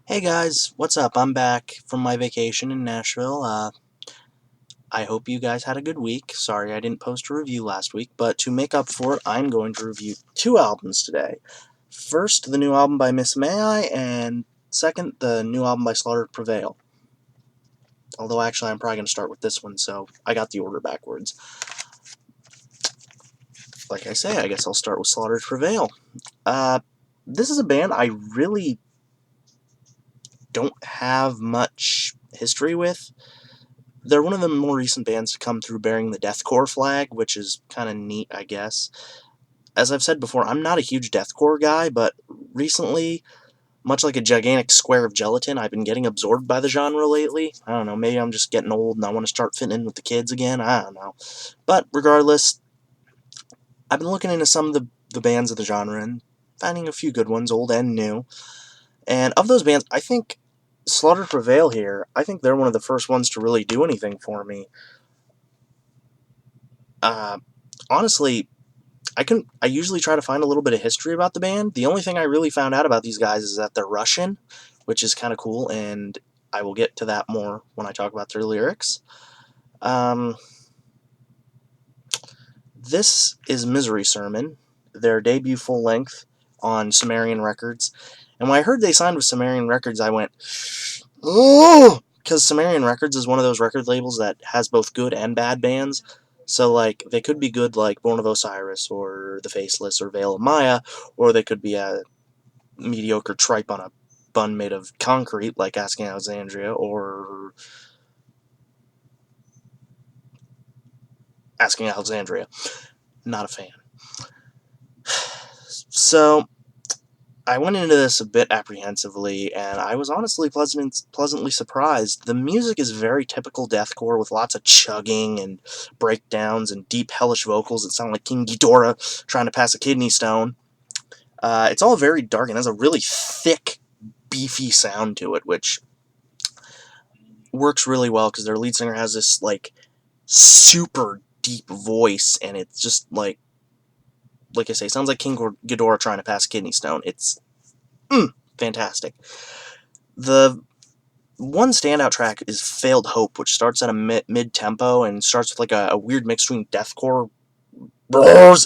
Hey guys, what's up? I'm back from my vacation in Nashville. I hope you guys had a good week. Sorry I didn't post a review last week, but to make up for it, I'm going to review two albums today. First, the new album by Miss May I, and second, the new album by Slaughtered Prevail. Although actually I'm probably going to start with this one, so I got the order backwards. Like I say, I guess I'll start with Slaughtered Prevail. This is a band I really don't have much history with. They're one of the more recent bands to come through bearing the deathcore flag, which is kind of neat, I guess. As I've said before, I'm not a huge deathcore guy, but recently, much like a gigantic square of gelatin, I've been getting absorbed by the genre lately. I don't know, maybe I'm just getting old and I want to start fitting in with the kids again, I don't know. But regardless, I've been looking into some of the bands of the genre and finding a few good ones, old and new. And of those bands, I think Slaughter Prevail here, I think they're one of the first ones to really do anything for me. Honestly, I usually try to find a little bit of history about the band. The only thing I really found out about these guys is that they're Russian, which is kind of cool, and I will get to that more when I talk about their lyrics. Um, this is Misery Sermon, their debut full length on Sumerian Records. And when I heard they signed with Sumerian Records, I went, oh! Because Sumerian Records is one of those record labels that has both good and bad bands. So, like, they could be good like Born of Osiris, or The Faceless, or Veil of Maya, or they could be a mediocre tripe on a bun made of concrete like Asking Alexandria, or Asking Alexandria. Not a fan. So, I went into this a bit apprehensively, and I was honestly pleasantly surprised. The music is very typical deathcore, with lots of chugging and breakdowns and deep, hellish vocals that sound like King Ghidorah trying to pass a kidney stone. It's all very dark and has a really thick, beefy sound to it, which works really well because their lead singer has this, like, super deep voice, and it's just like I say, sounds like King Ghidorah trying to pass a kidney stone. It's fantastic. The one standout track is Failed Hope, which starts at a mid-tempo and starts with like a weird mix between deathcore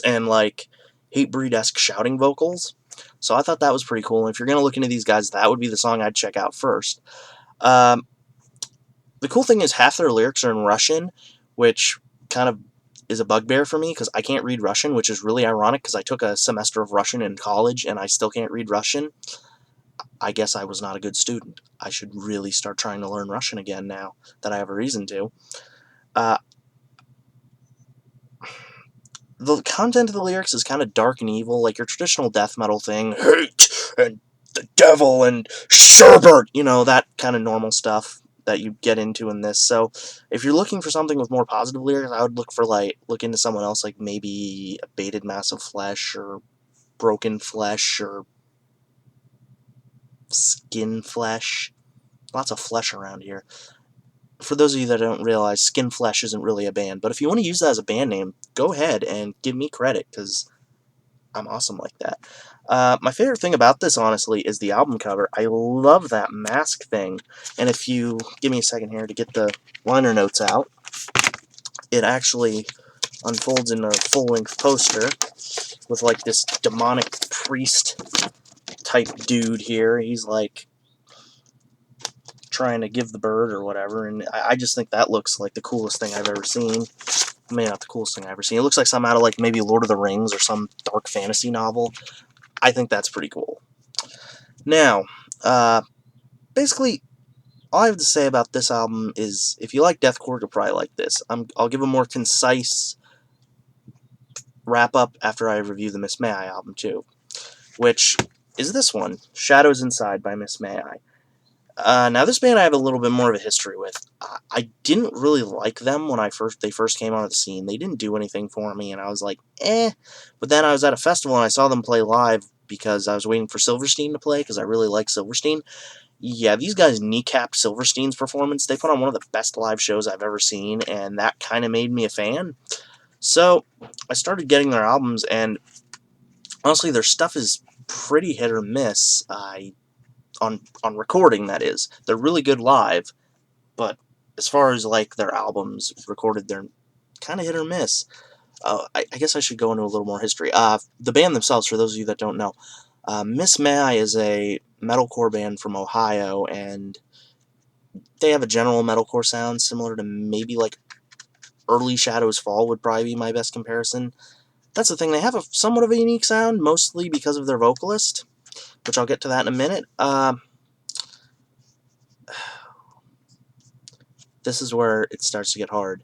and like Hatebreed-esque shouting vocals. So I thought that was pretty cool, and if you're going to look into these guys, that would be the song I'd check out first. Um, the cool thing is half their lyrics are in Russian, which kind of is a bugbear for me because I can't read Russian, which is really ironic because I took a semester of Russian in college and I still can't read Russian. I guess I was not a good student. I should really start trying to learn Russian again now that I have a reason to. Uh, the content of the lyrics is kind of dark and evil, like your traditional death metal thing. Hate and the devil and sherbet, that kind of normal stuff that you get into in this. So if you're looking for something with more positive lyrics, I would look into someone else, like maybe A Baited Mass of Flesh, or Broken Flesh, or Skin Flesh. Lots of flesh around here. For those of you that don't realize, Skin Flesh isn't really a band, but if you want to use that as a band name, go ahead and give me credit, because I'm awesome like that. My favorite thing about this, honestly, is the album cover. I love that mask thing, and if you give me a second here to get the liner notes out, it actually unfolds in a full-length poster with, like, this demonic priest-type dude here. He's, like, trying to give the bird or whatever, and I just think that looks like the coolest thing I've ever seen. Maybe not the coolest thing I've ever seen. It looks like something out of, like, maybe Lord of the Rings or some dark fantasy novel. I think that's pretty cool. Now, basically, all I have to say about this album is, if you like deathcore, you'll probably like this. I'll give a more concise wrap-up after I review the Miss May I album, too, which is this one, Shadows Inside by Miss May I. Now, this band I have a little bit more of a history with. I didn't really like them when they first came onto the scene. They didn't do anything for me, and I was like, eh. But then I was at a festival, and I saw them play live because I was waiting for Silverstein to play, because I really like Silverstein. Yeah, these guys kneecapped Silverstein's performance. They put on one of the best live shows I've ever seen, and that kind of made me a fan. So, I started getting their albums, and honestly, their stuff is pretty hit or miss. I on recording, that is. They're really good live, but as far as like their albums recorded, they're kind of hit or miss. I guess I should go into a little more history. The band themselves, for those of you that don't know, Miss May is a metalcore band from Ohio, and they have a general metalcore sound similar to maybe like early Shadows Fall would probably be my best comparison. That's the thing, they have a somewhat of a unique sound, mostly because of their vocalist, which I'll get to that in a minute. This is where it starts to get hard.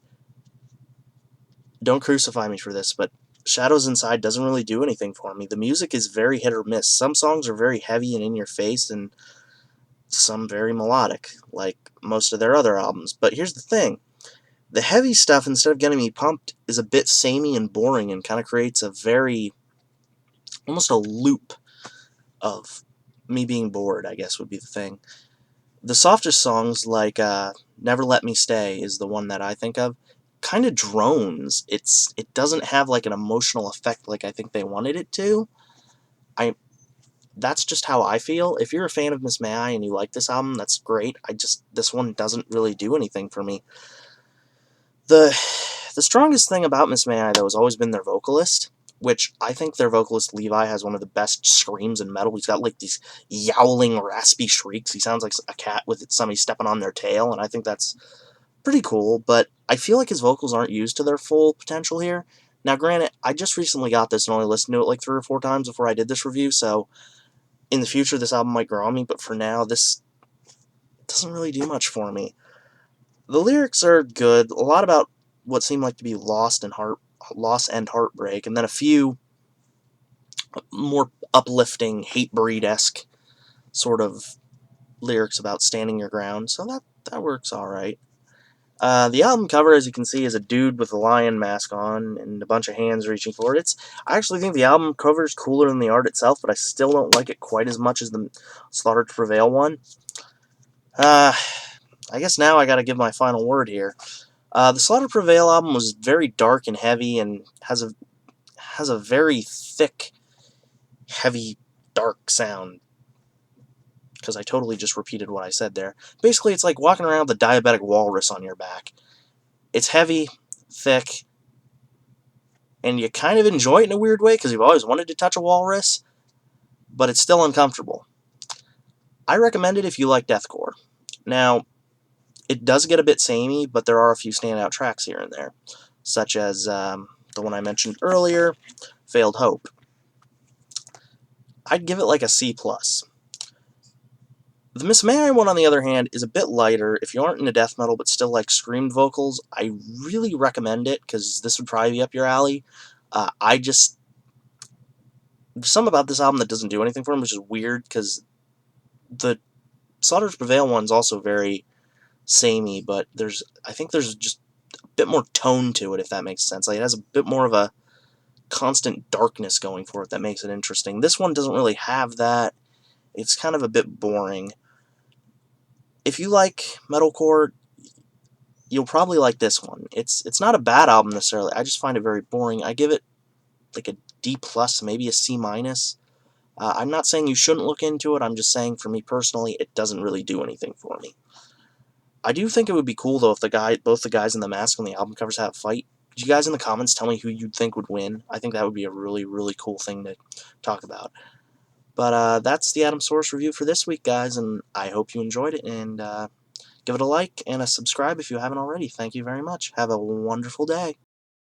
Don't crucify me for this, but Shadows Inside doesn't really do anything for me. The music is very hit or miss. Some songs are very heavy and in your face, and some very melodic, like most of their other albums. But here's the thing. The heavy stuff, instead of getting me pumped, is a bit samey and boring and kind of creates a very, almost a loop of me being bored, I guess would be the thing. The softest songs, like Never Let Me Stay is the one that I think of, kind of drones. It doesn't have like an emotional effect like I think they wanted it to. That's just how I feel. If you're a fan of Miss May and you like this album, that's great. This one doesn't really do anything for me. The strongest thing about Miss May, though, has always been their vocalist, which I think their vocalist Levi has one of the best screams in metal. He's got like these yowling, raspy shrieks. He sounds like a cat with somebody stepping on their tail, and I think that's pretty cool, but I feel like his vocals aren't used to their full potential here. Now, granted, I just recently got this and only listened to it like 3 or 4 times before I did this review, so in the future this album might grow on me, but for now, this doesn't really do much for me. The lyrics are good, a lot about what seemed like to be loss and heartbreak, and then a few more uplifting, Hatebreed-esque sort of lyrics about standing your ground, so that works alright. The album cover, as you can see, is a dude with a lion mask on and a bunch of hands reaching forward. I actually think the album cover is cooler than the art itself, but I still don't like it quite as much as the Slaughter to Prevail one. I guess now I gotta give my final word here. The Slaughter to Prevail album was very dark and heavy and has a very thick, heavy, dark sound. Because I totally just repeated what I said there. Basically, it's like walking around with a diabetic walrus on your back. It's heavy, thick, and you kind of enjoy it in a weird way because you've always wanted to touch a walrus, but it's still uncomfortable. I recommend it if you like deathcore. Now, it does get a bit samey, but there are a few standout tracks here and there, such as the one I mentioned earlier, Failed Hope. I'd give it like a C+. The Miss May one, on the other hand, is a bit lighter. If you aren't into death metal but still like screamed vocals, I really recommend it because this would probably be up your alley. There's something about this album that doesn't do anything for me, which is weird because the Slaughter to Prevail one's also very samey, but I think there's just a bit more tone to it, if that makes sense. Like, it has a bit more of a constant darkness going for it that makes it interesting. This one doesn't really have that. It's kind of a bit boring. If you like metalcore, you'll probably like this one. It's not a bad album necessarily. I just find it very boring. I give it like a D+, maybe a C-. I'm not saying you shouldn't look into it. I'm just saying, for me personally, it doesn't really do anything for me. I do think it would be cool, though, if both the guys in the mask on the album covers have a fight. Could you guys in the comments tell me who you'd think would win? I think that would be a really, really cool thing to talk about. But that's the Adamsuaurs review for this week, guys, and I hope you enjoyed it, and give it a like and a subscribe if you haven't already. Thank you very much. Have a wonderful day.